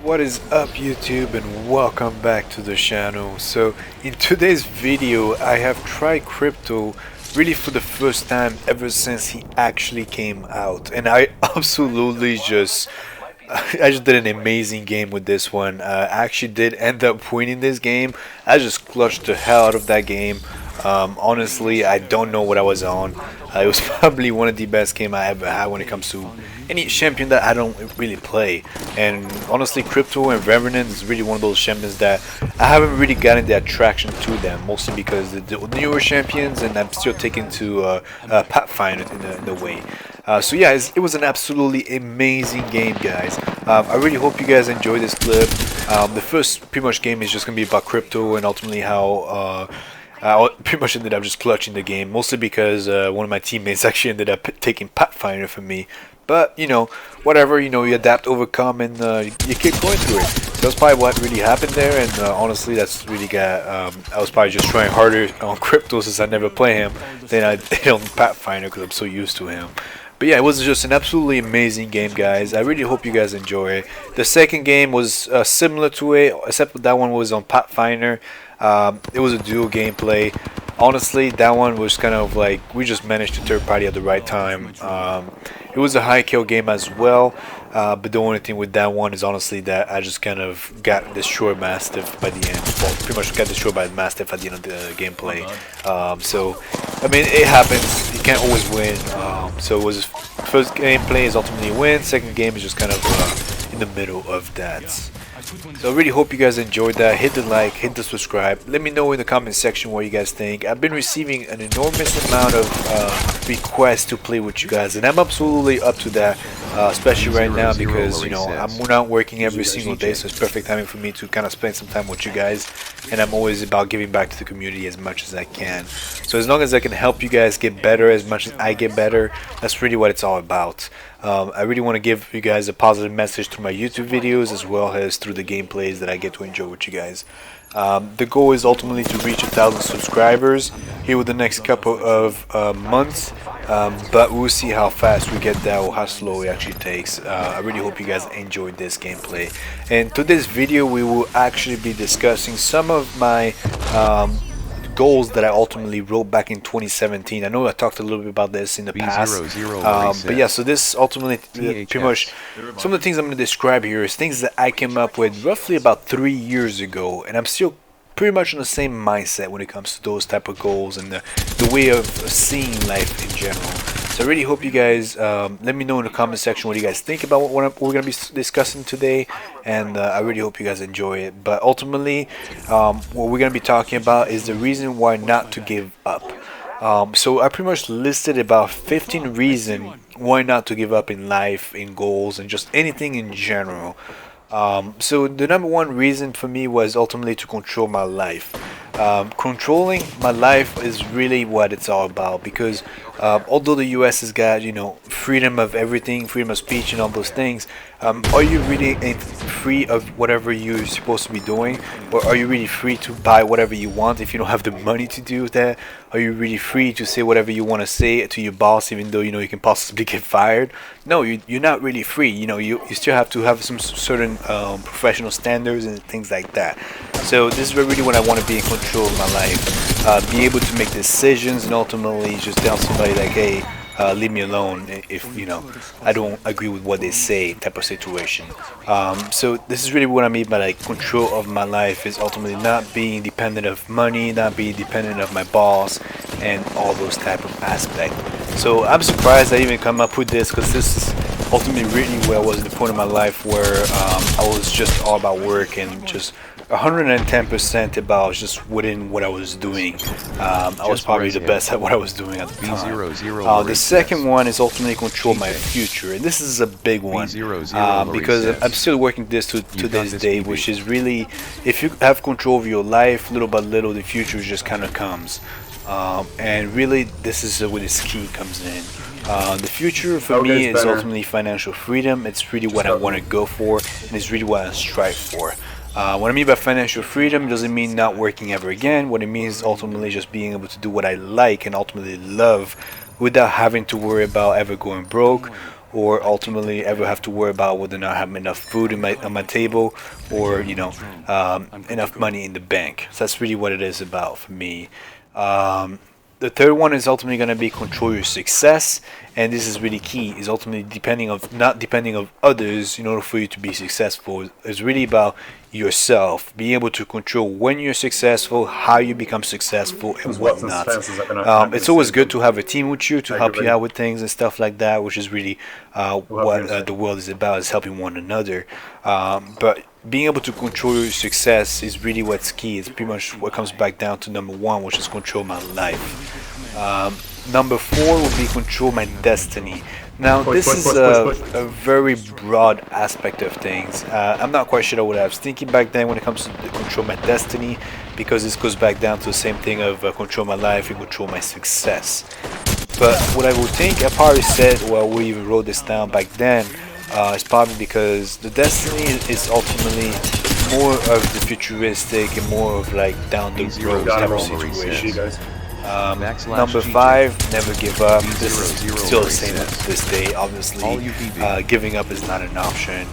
What is up YouTube, and welcome back to the channel. So in today's video I have tried crypto really for the first time ever since he actually came out, and I absolutely just I just did an amazing game with this one. I actually did end up winning this game. I just clutched the hell out of that game. Honestly, I don't know what I was on. It was probably one of the best games I ever had when it comes to any champion that I don't really play. And honestly, Crypto and Revenant is really one of those champions that I haven't really gotten the attraction to them, mostly because the newer champions, and I'm still taking to Pathfinder in the way. So yeah, it was an absolutely amazing game, guys. I really hope you guys enjoy this clip. The first pretty much game is just gonna be about Crypto and ultimately how I pretty much ended up just clutching the game, mostly because one of my teammates actually ended up taking Pathfinder for me. But, you know, whatever, you adapt, overcome, and you keep going through it. So that's probably what really happened there, and honestly, that's really got, I was probably just trying harder on Crypto since I never play him than I did on Pathfinder because I'm so used to him. But yeah, it was just an absolutely amazing game, guys. I really hope you guys enjoy it. The second game was similar to it, except that one was on Pathfinder. It was a dual gameplay. Honestly, that one was kind of like we just managed to third party at the right time. It was a high kill game as well, but the only thing with that one is honestly that I just kind of got destroyed Mastiff by the end. Well, pretty much got destroyed by Mastiff at the end of the gameplay. So, I mean, it happens. You can't always win. So it was first gameplay is ultimately a win. Second game is just kind of in the middle of that. So I really hope you guys enjoyed that. Hit the like, hit the subscribe. Let me know in the comment section what you guys think. I've been receiving an enormous amount of requests to play with you guys, and I'm absolutely up to that, especially right now because I'm not working every single day, so it's perfect timing for me to kind of spend some time with you guys. And I'm always about giving back to the community as much as I can. So as long as I can help you guys get better as much as I get better, that's really what it's all about. I really want to give you guys a positive message through my YouTube videos as well as through the gameplays that I get to enjoy with you guys. The goal is ultimately to reach 1,000 subscribers here with the next couple of months, but we'll see how fast we get there or how slow it actually takes. I really hope you guys enjoyed this gameplay. And today's video we will actually be discussing some of my goals that I ultimately wrote back in 2017. I know I talked a little bit about this in the past, but yeah, so this ultimately pretty much some of the things I'm going to describe here is things that I came up with roughly about 3 years ago, and I'm still pretty much on the same mindset when it comes to those type of goals and the way of seeing life in general. So I really hope you guys let me know in the comment section what you guys think about what we're going to be discussing today, and I really hope you guys enjoy it. But ultimately, what we're going to be talking about is the reason why not to give up. So I pretty much listed about 15 reasons why not to give up in life, in goals, and just anything in general. So the number one reason for me was ultimately to control my life. Controlling my life is really what it's all about, because although the US has got freedom of everything, freedom of speech and all those things, are you really free of whatever you're supposed to be doing? Or are you really free to buy whatever you want if you don't have the money to do that? Are you really free to say whatever you want to say to your boss even though you can possibly get fired? No, you're not really free. You still have to have some certain professional standards and things like that. So this is really what I want to be in control of my life, be able to make decisions and ultimately just tell somebody like, hey, leave me alone if I don't agree with what they say, type of situation. So this is really what I mean by like control of my life, is ultimately not being dependent of money, not being dependent of my boss, and all those type of aspects. So I'm surprised I even come up with this, because this is ultimately really where I was at the point of my life where I was just all about work and just 110% about just within what I was doing. I was probably the best at what I was doing at the time. The second one is ultimately control my future, and this is a big one because I'm still working this to this day, which is really, if you have control of your life, little by little, the future just kind of comes. And really, this is where this key comes in. The future for me is ultimately financial freedom. It's really what I want to go for, and it's really what I strive for. What I mean by financial freedom doesn't mean not working ever again. What it means is ultimately just being able to do what I like and ultimately love without having to worry about ever going broke or ultimately ever have to worry about whether or not I have enough food on my table, or enough money in the bank. So that's really what it is about for me. The third one is ultimately going to be control your success, and this is really key. Is ultimately not depending of others in order for you to be successful. It's really about yourself, being able to control when you're successful, how you become successful, and whatnot. It's always good to have a team with you to help you out with things and stuff like that, which is really what the world is about, is helping one another. But being able to control your success is really what's key. It's pretty much what comes back down to number one, which is control my life. Number four would be control my destiny. Now, this is a very broad aspect of things. I'm not quite sure what I was thinking back then when it comes to control my destiny, because this goes back down to the same thing of control my life and control my success. But what I would think I probably said, well, we even wrote this down back then, is probably because the destiny is ultimately more of the futuristic and more of like down the road type of situation. Number five, never give up. This is still the same to this day. Obviously, giving up is not an option.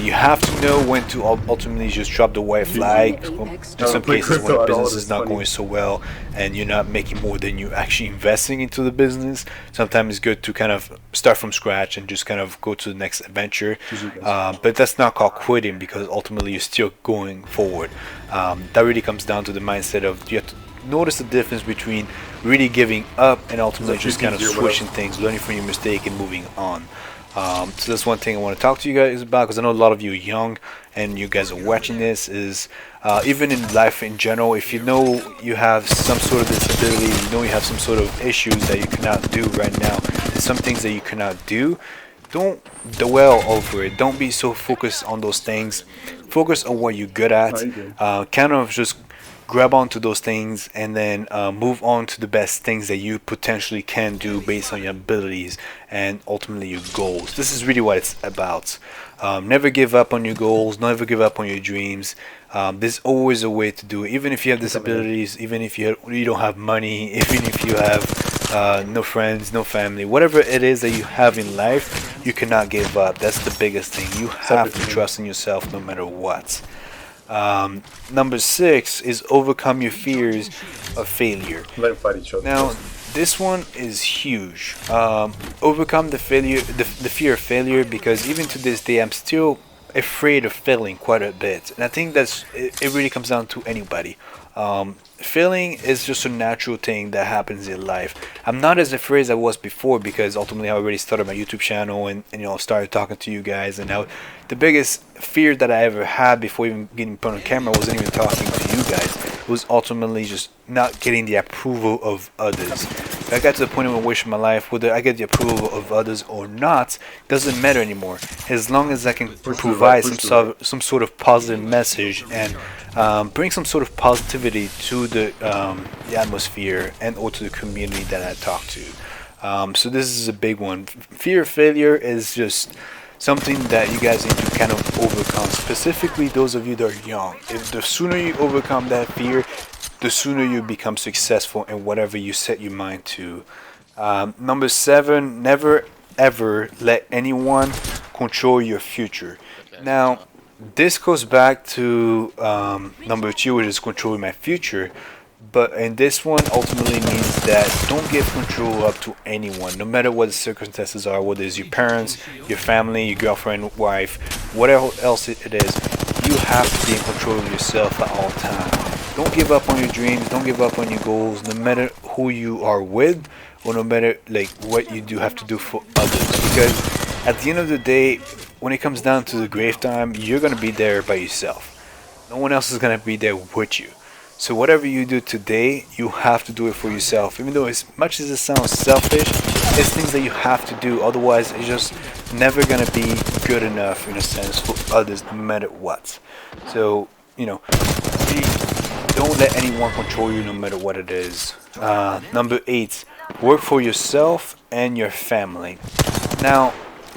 You have to know when to ultimately just drop the white flag. In some cases, when a business is not going so well and you're not making more than you're actually investing into the business, sometimes it's good to kind of start from scratch and just kind of go to the next adventure. But that's not called quitting, because ultimately you're still going forward. That really comes down to the mindset of, you have to notice the difference between really giving up and ultimately just kind of switching things, learning from your mistake and moving on. So that's one thing I want to talk to you guys about, because I know a lot of you are young and you guys are watching this, is even in life in general, if you know you have some sort of disability, you know you have some sort of issues that you cannot do right now, and some things that you cannot do, don't dwell over it. Don't be so focused on those things. Focus on what you're good at. Kind of just grab onto those things and then move on to the best things that you potentially can do based on your abilities and ultimately your goals. This is really what it's about. Never give up on your goals, never give up on your dreams. There's always a way to do it. Even if you have disabilities, even if you don't have money, even if you have no friends, no family, whatever it is that you have in life, you cannot give up. That's the biggest thing. You have to trust in yourself no matter what. Number six is overcome your fears of failure. Now, this one is huge. Overcome the fear of failure, because even to this day, I'm still afraid of failing quite a bit, and I think it really comes down to anybody. Failing is just a natural thing that happens in life. I'm not as afraid as I was before, because ultimately I already started my YouTube channel and started talking to you guys, and now the biggest fear that I ever had before even getting put on camera wasn't even talking to you guys. It was ultimately just not getting the approval of others. I got to the point in which my life, whether I get the approval of others or not, doesn't matter anymore. As long as I can provide some sort of positive message and bring some sort of positivity to the atmosphere and or to the community that I talk to. So this is a big one. Fear of failure is just something that you guys need to kind of overcome, specifically those of you that are young. If the sooner you overcome that fear, the sooner you become successful in whatever you set your mind to. Number seven, never ever let anyone control your future. Now, this goes back to number two, which is controlling my future. But in this one, ultimately means that don't give control up to anyone, no matter what the circumstances are, whether it's your parents, your family, your girlfriend, wife, whatever else it is. You have to be in control of yourself at all times. Don't give up on your dreams. Don't give up on your goals, no matter who you are with, or no matter like what you do have to do for others. Because at the end of the day, when it comes down to the grave time, you're gonna be there by yourself. No one else is gonna be there with you. So whatever you do today, you have to do it for yourself. Even though as much as it sounds selfish, it's things that you have to do. Otherwise, it's just never going to be good enough, in a sense, for others, no matter what. So, really don't let anyone control you, no matter what it is. Number 8, work for yourself and your family. Now,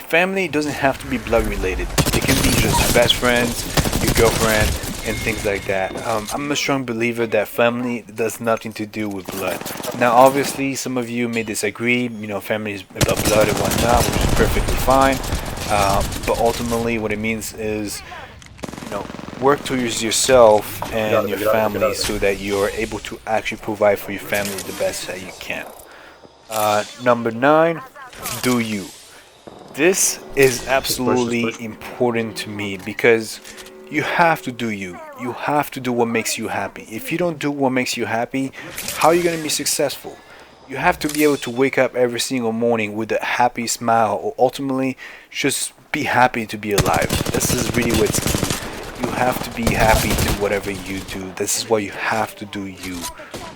family doesn't have to be blood related. It can be just best friends, your girlfriend, and things like that. I'm a strong believer that family does nothing to do with blood. Now, obviously, some of you may disagree. You know, family is about blood and whatnot, which is perfectly fine. But ultimately, what it means is, you know, work towards yourself and your family so that you're able to actually provide for your family the best that you can. Number 9, do you. This is absolutely important to me because you have to do you. You have to do what makes you happy. If you don't do what makes you happy, how are you going to be successful? You have to be able to wake up every single morning with a happy smile, or ultimately just be happy to be alive. This is really what's key. You have to be happy to whatever you do. This is why you have to do you.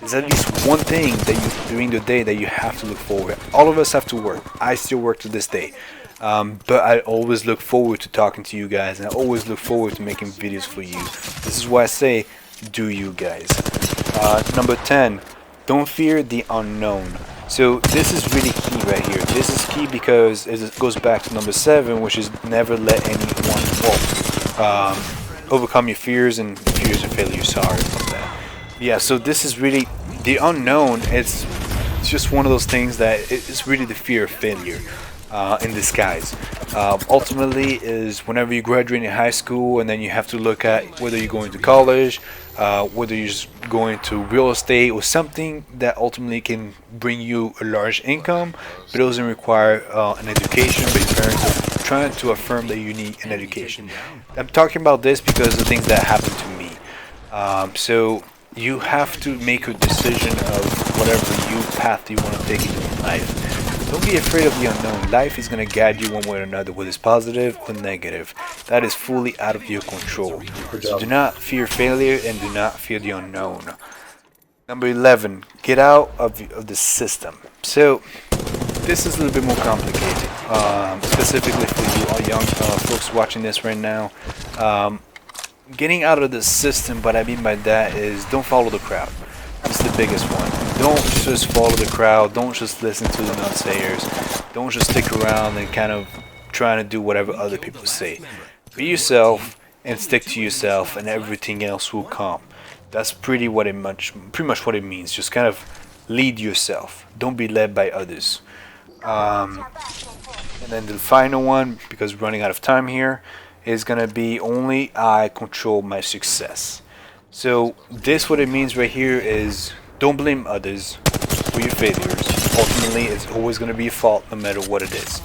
There's at least one thing that you during the day that you have to look forward. All of us have to work. I still work to this day. But I always look forward to talking to you guys, and I always look forward to making videos for you. This is why I say, do you guys. Number 10, don't fear the unknown. So this is really key right here. This is key because it goes back to number 7, which is never let anyone overcome your fears and fears of failure. Sorry about that. Yeah, so this is really the unknown. It's just one of those things that it's really the fear of failure. In disguise. Ultimately is whenever you graduate in high school and then you have to look at whether you're going to college, whether you're just going to real estate or something that ultimately can bring you a large income, but it doesn't require an education, but your parents are trying to affirm that you need an education. I'm talking about this because of things that happened to me. So you have to make a decision of whatever path you want to take in life. Don't be afraid of the unknown. Life is going to guide you one way or another, whether it's positive or negative. That is fully out of your control. So do not fear failure and do not fear the unknown. Number 11, get out of the system. So this is a little bit more complicated, specifically for you all young folks watching this right now. Getting out of the system, what I mean by that is don't follow the crowd. This is the biggest one. Don't just follow the crowd. Don't just listen to the naysayers. Don't just stick around and kind of trying to do whatever other people say. Be yourself and stick to yourself, and everything else will come. That's pretty much what it means. Just kind of lead yourself. Don't be led by others. And then the final one, because we're running out of time here, is gonna be only I control my success. So this what it means right here is don't blame others for your failures. Ultimately, it's always going to be a fault no matter what it is.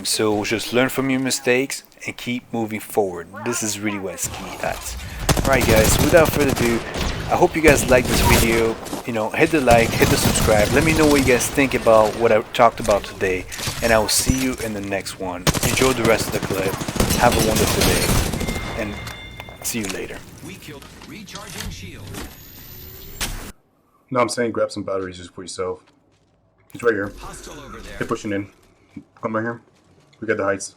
So just learn from your mistakes and keep moving forward. This is really what's key at. Alright guys, without further ado, I hope you guys like this video. You know, hit the like, hit the subscribe. Let me know what you guys think about what I talked about today. And I will see you in the next one. Enjoy the rest of the clip. Have a wonderful day. And see you later. We killed recharging shield. No, I'm saying grab some batteries just for yourself. He's right here. Hostile over there. They're pushing in. Come right here. We got the heights.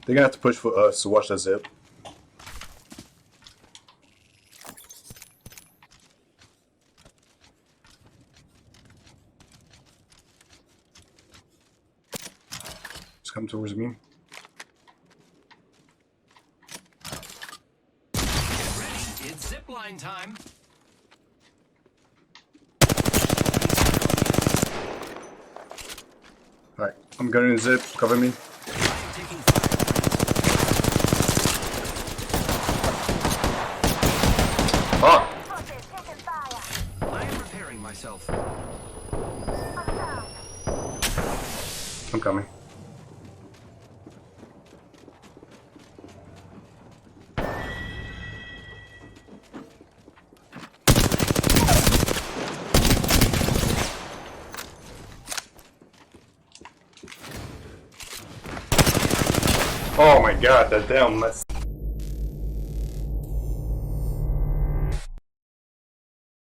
They're gonna have to push for us, so watch that zip. Come towards me. Get ready, it's zipline time. Alright, I'm gunning the zip. Cover me. Taking fire. Ah! I am repairing myself. I'm coming. Oh my god, that damn mess.